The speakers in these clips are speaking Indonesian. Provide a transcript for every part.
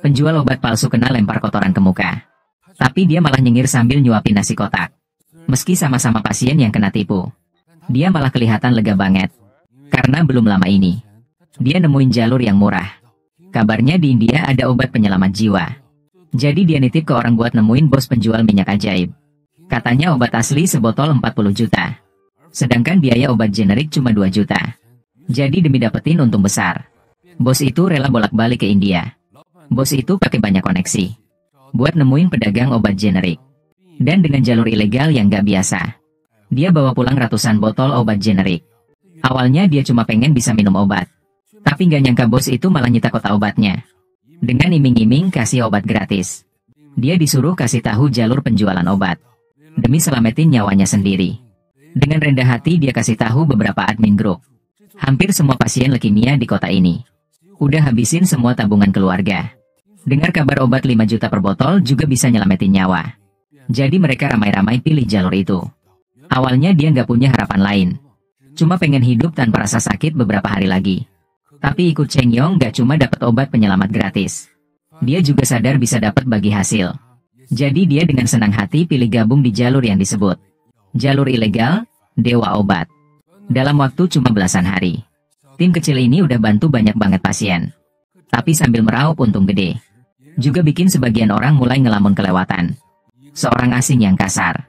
Penjual obat palsu kena lempar kotoran ke muka. Tapi dia malah nyengir sambil nyuapin nasi kotak. Meski sama-sama pasien yang kena tipu, dia malah kelihatan lega banget. Karena belum lama ini, dia nemuin jalur yang murah. Kabarnya di India ada obat penyelamat jiwa. Jadi dia nitip ke orang buat nemuin bos penjual minyak ajaib. Katanya obat asli sebotol 40 juta. Sedangkan biaya obat generik cuma 2 juta. Jadi demi dapetin untung besar, bos itu rela bolak-balik ke India. Bos itu pakai banyak koneksi buat nemuin pedagang obat generik. Dan dengan jalur ilegal yang gak biasa, dia bawa pulang ratusan botol obat generik. Awalnya dia cuma pengen bisa minum obat. Tapi gak nyangka bos itu malah nyita kota obatnya. Dengan iming-iming kasih obat gratis. Dia disuruh kasih tahu jalur penjualan obat demi selamatin nyawanya sendiri. Dengan rendah hati dia kasih tahu beberapa admin grup. Hampir semua pasien leukemia di kota ini udah habisin semua tabungan keluarga. Dengar kabar obat 5 juta per botol juga bisa nyelamatin nyawa. Jadi mereka ramai-ramai pilih jalur itu. Awalnya dia nggak punya harapan lain. Cuma pengen hidup tanpa rasa sakit beberapa hari lagi. Tapi ikut Cheng Yong nggak cuma dapat obat penyelamat gratis. Dia juga sadar bisa dapat bagi hasil. Jadi dia dengan senang hati pilih gabung di jalur yang disebut jalur ilegal, Dewa Obat. Dalam waktu cuma belasan hari, tim kecil ini udah bantu banyak banget pasien. Tapi sambil meraup untung gede, juga bikin sebagian orang mulai ngelamun kelewatan. Seorang asing yang kasar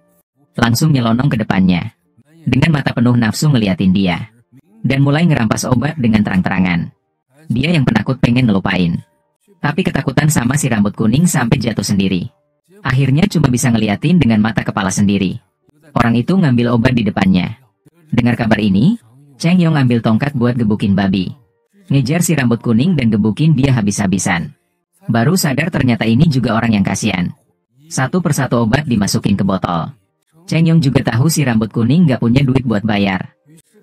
langsung nyelonong ke depannya dengan mata penuh nafsu ngeliatin dia, dan mulai ngerampas obat dengan terang-terangan. Dia yang penakut pengen ngelupain, tapi ketakutan sama si rambut kuning sampai jatuh sendiri. Akhirnya cuma bisa ngeliatin dengan mata kepala sendiri. Orang itu ngambil obat di depannya. Dengar kabar ini, Cheng Yong ambil tongkat buat gebukin babi. Ngejar si rambut kuning dan gebukin dia habis-habisan. Baru sadar ternyata ini juga orang yang kasihan. Satu persatu obat dimasukin ke botol. Cheng Yong juga tahu si rambut kuning gak punya duit buat bayar.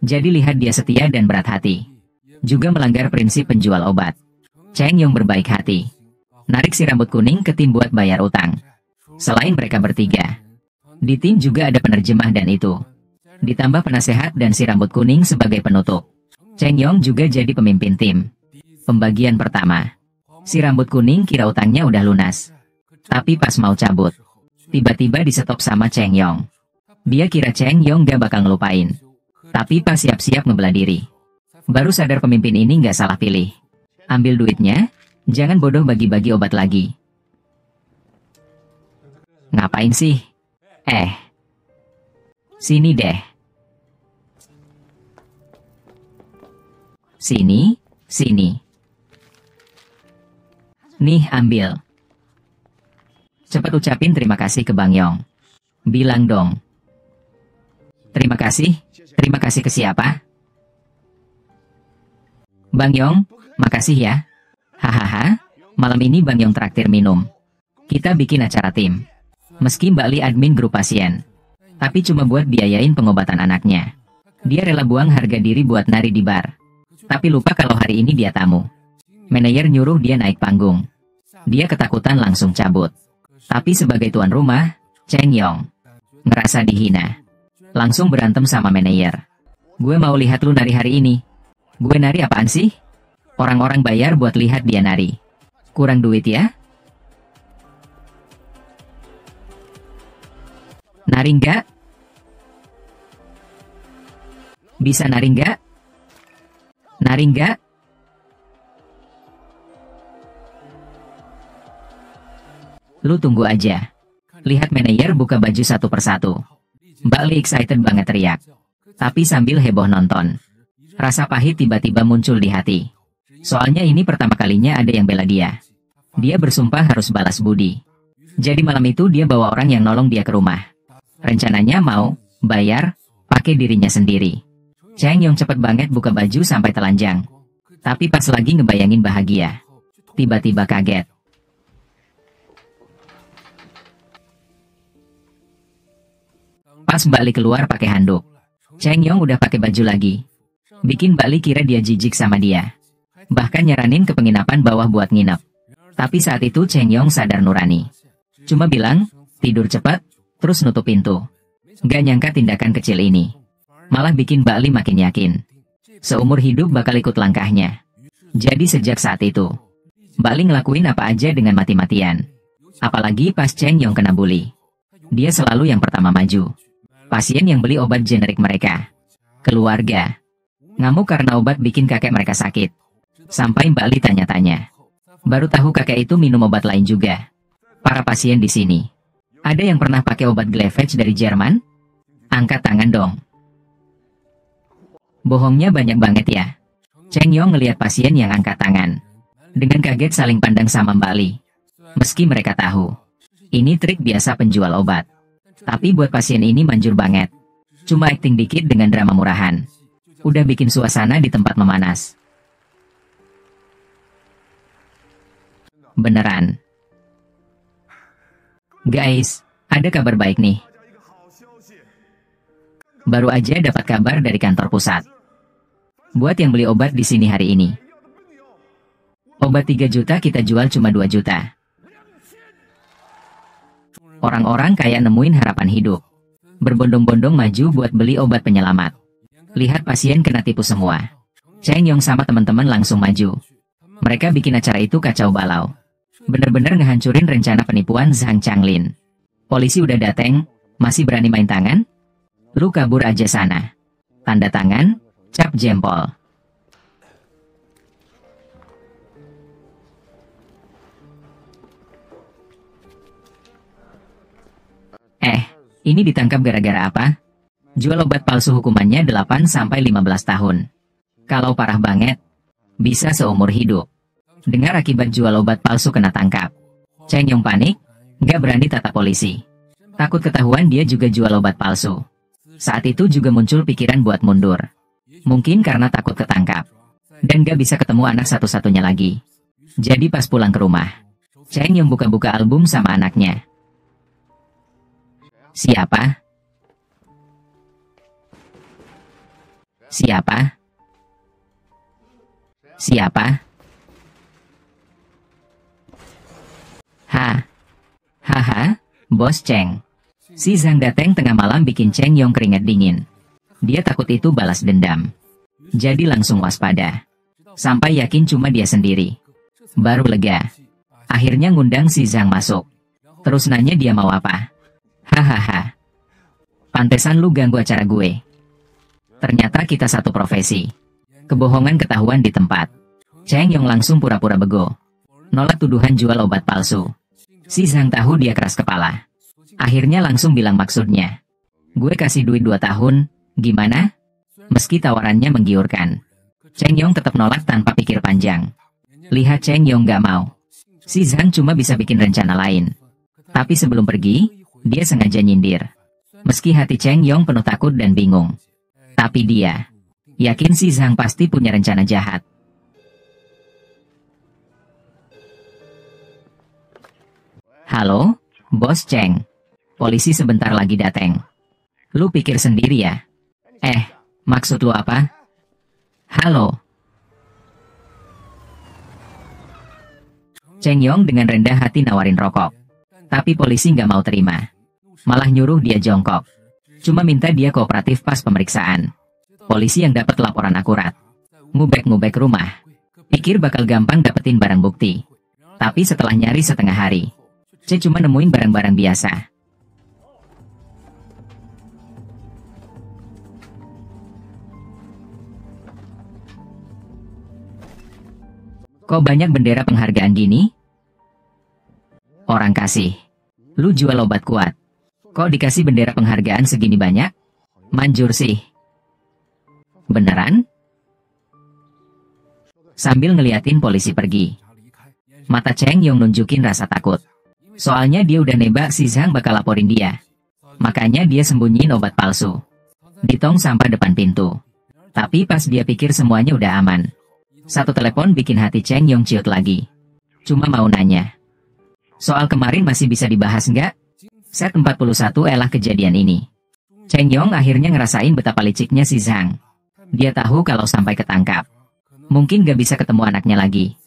Jadi lihat dia setia dan berat hati. Juga melanggar prinsip penjual obat. Cheng Yong berbaik hati. Narik si rambut kuning ke tim buat bayar utang. Selain mereka bertiga, di tim juga ada penerjemah dan itu. Ditambah penasehat dan si rambut kuning sebagai penutup. Cheng Yong juga jadi pemimpin tim. Pembagian pertama. Si rambut kuning kira utangnya udah lunas. Tapi pas mau cabut, tiba-tiba disetop sama Cheng Yong. Dia kira Cheng Yong gak bakal ngelupain. Tapi pas siap-siap ngebelah diri, baru sadar pemimpin ini gak salah pilih. Ambil duitnya, jangan bodoh bagi-bagi obat lagi. Ngapain sih? Sini deh. Sini. Nih ambil. Cepat ucapin terima kasih ke Bang Yong. Bilang dong. Terima kasih ke siapa? Bang Yong, makasih ya. Hahaha, malam ini Bang Yong traktir minum. Kita bikin acara tim. Meski Mbak Li admin grup pasien, tapi cuma buat biayain pengobatan anaknya. Dia rela buang harga diri buat nari di bar. Tapi lupa kalau hari ini dia tamu. Manajer nyuruh dia naik panggung. Dia ketakutan langsung cabut. Tapi sebagai tuan rumah, Cheng Yong ngerasa dihina. Langsung berantem sama manajer. Gue mau lihat lu nari hari ini. Gue nari apaan sih? Orang-orang bayar buat lihat dia nari. Kurang duit ya? Nari nggak? Bisa nari nggak? Nari nggak? Lu tunggu aja. Lihat manajer buka baju satu persatu. Mbak Li excited banget teriak. Tapi sambil heboh nonton. Rasa pahit tiba-tiba muncul di hati. Soalnya ini pertama kalinya ada yang bela dia. Dia bersumpah harus balas budi. Jadi malam itu dia bawa orang yang nolong dia ke rumah. Rencananya mau bayar pakai dirinya sendiri. Cheng Yong cepet banget buka baju sampai telanjang. Tapi pas lagi ngebayangin bahagia, tiba-tiba kaget. Pas Mbak Li keluar pakai handuk, Cheng Yong udah pakai baju lagi. Bikin Mbak Li kira dia jijik sama dia. Bahkan nyaranin ke penginapan bawah buat nginep. Tapi saat itu Cheng Yong sadar nurani. Cuma bilang, tidur cepat, terus nutup pintu. Gak nyangka tindakan kecil ini malah bikin Mbak Li makin yakin seumur hidup bakal ikut langkahnya. Jadi sejak saat itu, Mbak Li ngelakuin apa aja dengan mati-matian. Apalagi pas Cheng Yong kena bully. Dia selalu yang pertama maju. Pasien yang beli obat generik mereka. Keluarga. Ngamuk karena obat bikin kakek mereka sakit. Sampai Mbak Li tanya-tanya. Baru tahu kakek itu minum obat lain juga. Para pasien di sini. Ada yang pernah pakai obat Gleevec dari Jerman? Angkat tangan dong. Bohongnya banyak banget ya. Cheng Yong ngelihat pasien yang angkat tangan. Dengan kaget saling pandang sama Mbak Li. Meski mereka tahu. Ini trik biasa penjual obat. Tapi buat pasien ini manjur banget. Cuma akting dikit dengan drama murahan. Udah bikin suasana di tempat memanas. Beneran. Guys, ada kabar baik nih. Baru aja dapat kabar dari kantor pusat. Buat yang beli obat di sini hari ini. Obat 3 juta kita jual cuma 2 juta. Orang-orang kayak nemuin harapan hidup. Berbondong-bondong maju buat beli obat penyelamat. Lihat pasien kena tipu semua. Cheng Yong sama teman-teman langsung maju. Mereka bikin acara itu kacau balau. Bener-bener ngehancurin rencana penipuan Zhang Changlin. Polisi udah dateng, masih berani main tangan? Lu kabur aja sana. Tanda tangan, cap jempol. Ini ditangkap gara-gara apa? Jual obat palsu hukumannya 8-15 tahun. Kalau parah banget, bisa seumur hidup. Dengar akibat jual obat palsu kena tangkap. Cheng Yong panik, gak berani tatap polisi. Takut ketahuan dia juga jual obat palsu. Saat itu juga muncul pikiran buat mundur. Mungkin karena takut ketangkap. Dan gak bisa ketemu anak satu-satunya lagi. Jadi pas pulang ke rumah, Cheng Yong buka-buka album sama anaknya. Siapa? Siapa? Siapa? Haha, Bos Cheng. Si Zhang dateng tengah malam bikin Cheng Yong keringat dingin. Dia takut itu balas dendam. Jadi langsung waspada. Sampai yakin cuma dia sendiri. Baru lega. Akhirnya ngundang si Zhang masuk. Terus nanya dia mau apa. Hahaha. Pantesan lu ganggu acara gue. Ternyata kita satu profesi. Kebohongan ketahuan di tempat. Cheng Yong langsung pura-pura bego. Nolak tuduhan jual obat palsu. Si Zhang tahu dia keras kepala. Akhirnya langsung bilang maksudnya. Gue kasih duit 2 tahun, gimana? Meski tawarannya menggiurkan. Cheng Yong tetap nolak tanpa pikir panjang. Lihat Cheng Yong gak mau. Si Zhang cuma bisa bikin rencana lain. Tapi sebelum pergi, dia sengaja nyindir. Meski hati Cheng Yong penuh takut dan bingung. Tapi dia yakin si Zhang pasti punya rencana jahat. Halo, Bos Cheng. Polisi sebentar lagi dateng. Lu pikir sendiri ya? Maksud lu apa? Halo. Cheng Yong dengan rendah hati nawarin rokok. Tapi polisi nggak mau terima. Malah nyuruh dia jongkok. Cuma minta dia kooperatif pas pemeriksaan. Polisi yang dapat laporan akurat. Ngubek-ngubek rumah. Pikir bakal gampang dapetin barang bukti. Tapi setelah nyari setengah hari, C cuma nemuin barang-barang biasa. Kok banyak bendera penghargaan gini? Orang kasih. Lu jual obat kuat. Kok dikasih bendera penghargaan segini banyak? Manjur sih. Beneran? Sambil ngeliatin polisi pergi. Mata Cheng Yong nunjukin rasa takut. Soalnya dia udah nebak si Zhang bakal laporin dia. Makanya dia sembunyiin obat palsu di tong sampah depan pintu. Tapi pas dia pikir semuanya udah aman, satu telepon bikin hati Cheng Yong ciut lagi. Cuma mau nanya. Soal kemarin masih bisa dibahas nggak? Set 41 elah kejadian ini. Cheng Yong akhirnya ngerasain betapa liciknya si Zhang. Dia tahu kalau sampai ketangkap, mungkin gak bisa ketemu anaknya lagi.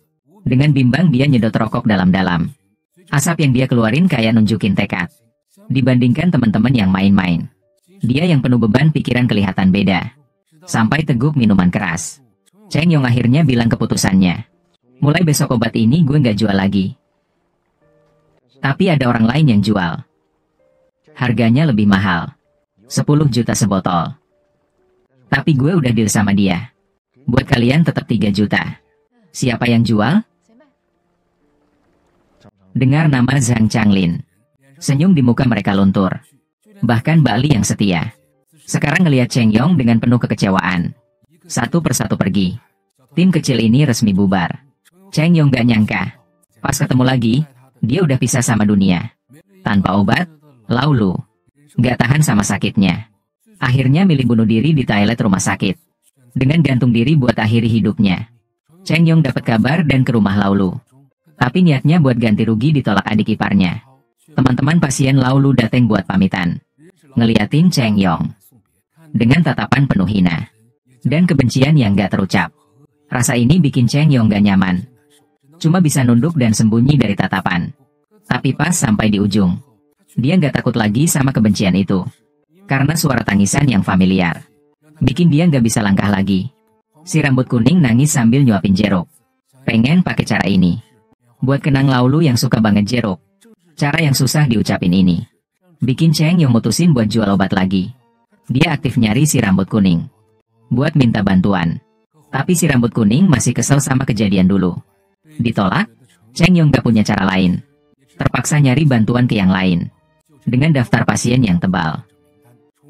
Dengan bimbang dia nyedot rokok dalam-dalam. Asap yang dia keluarin kayak nunjukin tekad. Dibandingkan teman-teman yang main-main, dia yang penuh beban pikiran kelihatan beda. Sampai teguk minuman keras. Cheng Yong akhirnya bilang keputusannya. Mulai besok obat ini gue nggak jual lagi. Tapi ada orang lain yang jual. Harganya lebih mahal. 10 juta sebotol. Tapi gue udah deal sama dia. Buat kalian tetap 3 juta. Siapa yang jual? Dengar nama Zhang Changlin. Senyum di muka mereka luntur. Bahkan Mbak Li yang setia. Sekarang ngelihat Cheng Yong dengan penuh kekecewaan. Satu persatu pergi. Tim kecil ini resmi bubar. Cheng Yong gak nyangka. Pas ketemu lagi, dia udah pisah sama dunia. Tanpa obat, laulu. Gak tahan sama sakitnya. Akhirnya milih bunuh diri di toilet rumah sakit. Dengan gantung diri buat akhiri hidupnya. Cheng Yong dapat kabar dan ke rumah Laulu. Tapi niatnya buat ganti rugi ditolak adik iparnya. Teman-teman pasien Laulu dateng buat pamitan. Ngeliatin Cheng Yong. Dengan tatapan penuh hina. Dan kebencian yang gak terucap. Rasa ini bikin Cheng Yong gak nyaman. Cuma bisa nunduk dan sembunyi dari tatapan. Tapi pas sampai di ujung. Dia gak takut lagi sama kebencian itu. Karena suara tangisan yang familiar. Bikin dia gak bisa langkah lagi. Si rambut kuning nangis sambil nyuapin jeruk. Pengen pakai cara ini. Buat kenang Laulu yang suka banget jeruk. Cara yang susah diucapin ini. Bikin Cheng Yong mutusin buat jual obat lagi. Dia aktif nyari si rambut kuning. Buat minta bantuan. Tapi si rambut kuning masih kesel sama kejadian dulu. Ditolak, Cheng Yong gak punya cara lain. Terpaksa nyari bantuan ke yang lain. Dengan daftar pasien yang tebal.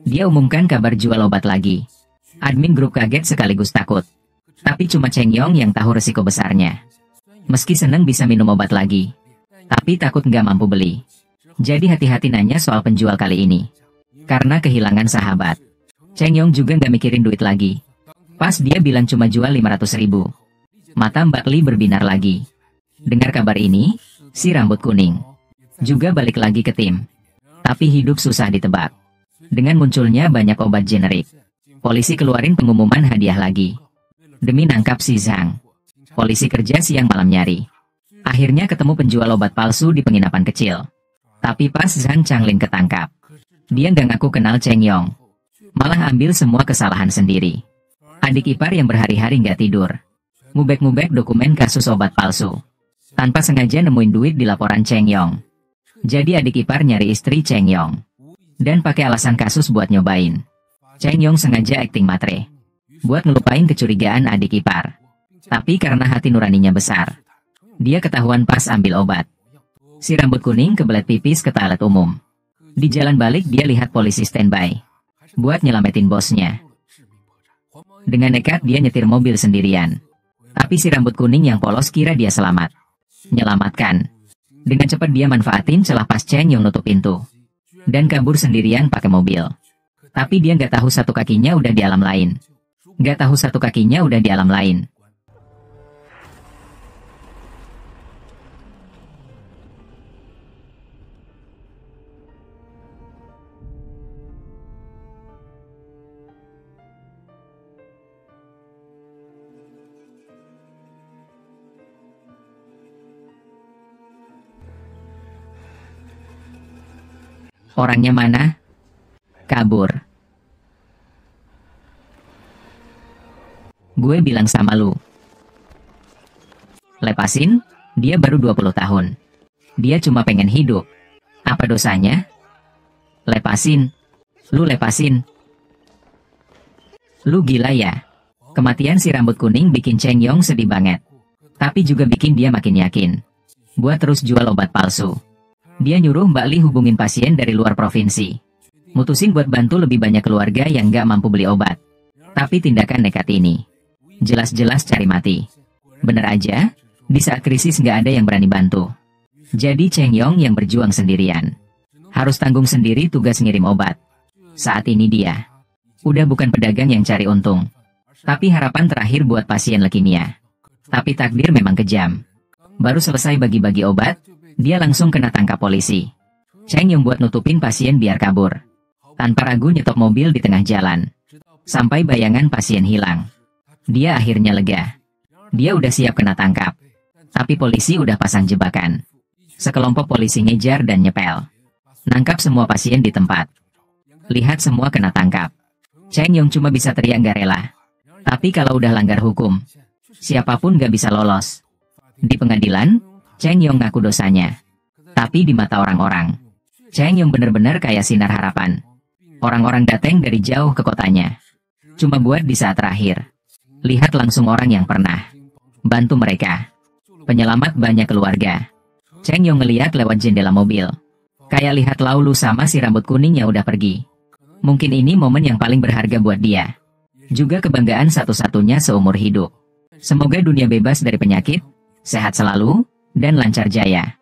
Dia umumkan kabar jual obat lagi. Admin grup kaget sekaligus takut. Tapi cuma Cheng Yong yang tahu resiko besarnya. Meski seneng bisa minum obat lagi. Tapi takut nggak mampu beli. Jadi hati-hati nanya soal penjual kali ini. Karena kehilangan sahabat. Cheng Yong juga nggak mikirin duit lagi. Pas dia bilang cuma jual 500 ribu. Mata Mbak Li berbinar lagi. Dengar kabar ini, si rambut kuning juga balik lagi ke tim. Tapi hidup susah ditebak. Dengan munculnya banyak obat generik. Polisi keluarin pengumuman hadiah lagi. Demi nangkap si Zhang. Polisi kerja siang malam nyari. Akhirnya ketemu penjual obat palsu di penginapan kecil. Tapi pas Zhang Changlin ketangkap. Dia nggak ngaku kenal Cheng Yong. Malah ambil semua kesalahan sendiri. Adik ipar yang berhari-hari nggak tidur. Ngubek-ngubek dokumen kasus obat palsu. Tanpa sengaja nemuin duit di laporan Cheng Yong. Jadi adik ipar nyari istri Cheng Yong. Dan pakai alasan kasus buat nyobain. Cheng Yong sengaja akting matre. Buat ngelupain kecurigaan adik ipar. Tapi karena hati nuraninya besar. Dia ketahuan pas ambil obat. Si rambut kuning kebelet pipis ke toilet umum. Di jalan balik dia lihat polisi standby. Buat nyelamatin bosnya. Dengan nekat dia nyetir mobil sendirian. Tapi si rambut kuning yang polos kira dia selamat. Nyelamatkan. Dengan cepat dia manfaatin celah pas Cheng Yong nutup pintu. Dan kabur sendirian pakai mobil. Tapi dia nggak tahu satu kakinya udah di alam lain. Nggak tahu satu kakinya udah di alam lain. Orangnya mana? Kabur. Gue bilang sama lu. Lepasin, dia baru 20 tahun. Dia cuma pengen hidup. Apa dosanya? Lepasin. Lu lepasin. Lu gila ya? Kematian si rambut kuning bikin Cheng Yong sedih banget. Tapi juga bikin dia makin yakin. Buat terus jual obat palsu. Dia nyuruh Mbak Li hubungin pasien dari luar provinsi. Mutusin buat bantu lebih banyak keluarga yang gak mampu beli obat. Tapi tindakan nekat ini jelas-jelas cari mati. Bener aja, di saat krisis gak ada yang berani bantu. Jadi Cheng Yong yang berjuang sendirian. Harus tanggung sendiri tugas ngirim obat. Saat ini dia udah bukan pedagang yang cari untung. Tapi harapan terakhir buat pasien leukemia. Tapi takdir memang kejam. Baru selesai bagi-bagi obat, dia langsung kena tangkap polisi. Cheng Yong buat nutupin pasien biar kabur. Tanpa ragu nyetop mobil di tengah jalan. Sampai bayangan pasien hilang. Dia akhirnya lega. Dia udah siap kena tangkap. Tapi polisi udah pasang jebakan. Sekelompok polisi ngejar dan nyepel. Nangkap semua pasien di tempat. Lihat semua kena tangkap. Cheng Yong cuma bisa teriak gak rela. Tapi kalau udah langgar hukum, siapapun gak bisa lolos. Di pengadilan, Cheng Yong ngaku dosanya. Tapi di mata orang-orang, Cheng Yong benar-benar kayak sinar harapan. Orang-orang datang dari jauh ke kotanya. Cuma buat di saat terakhir. Lihat langsung orang yang pernah bantu mereka. Penyelamat banyak keluarga. Cheng Yong ngeliat lewat jendela mobil. Kayak lihat Laulu sama si rambut kuningnya udah pergi. Mungkin ini momen yang paling berharga buat dia. Juga kebanggaan satu-satunya seumur hidup. Semoga dunia bebas dari penyakit, sehat selalu, dan lancar jaya.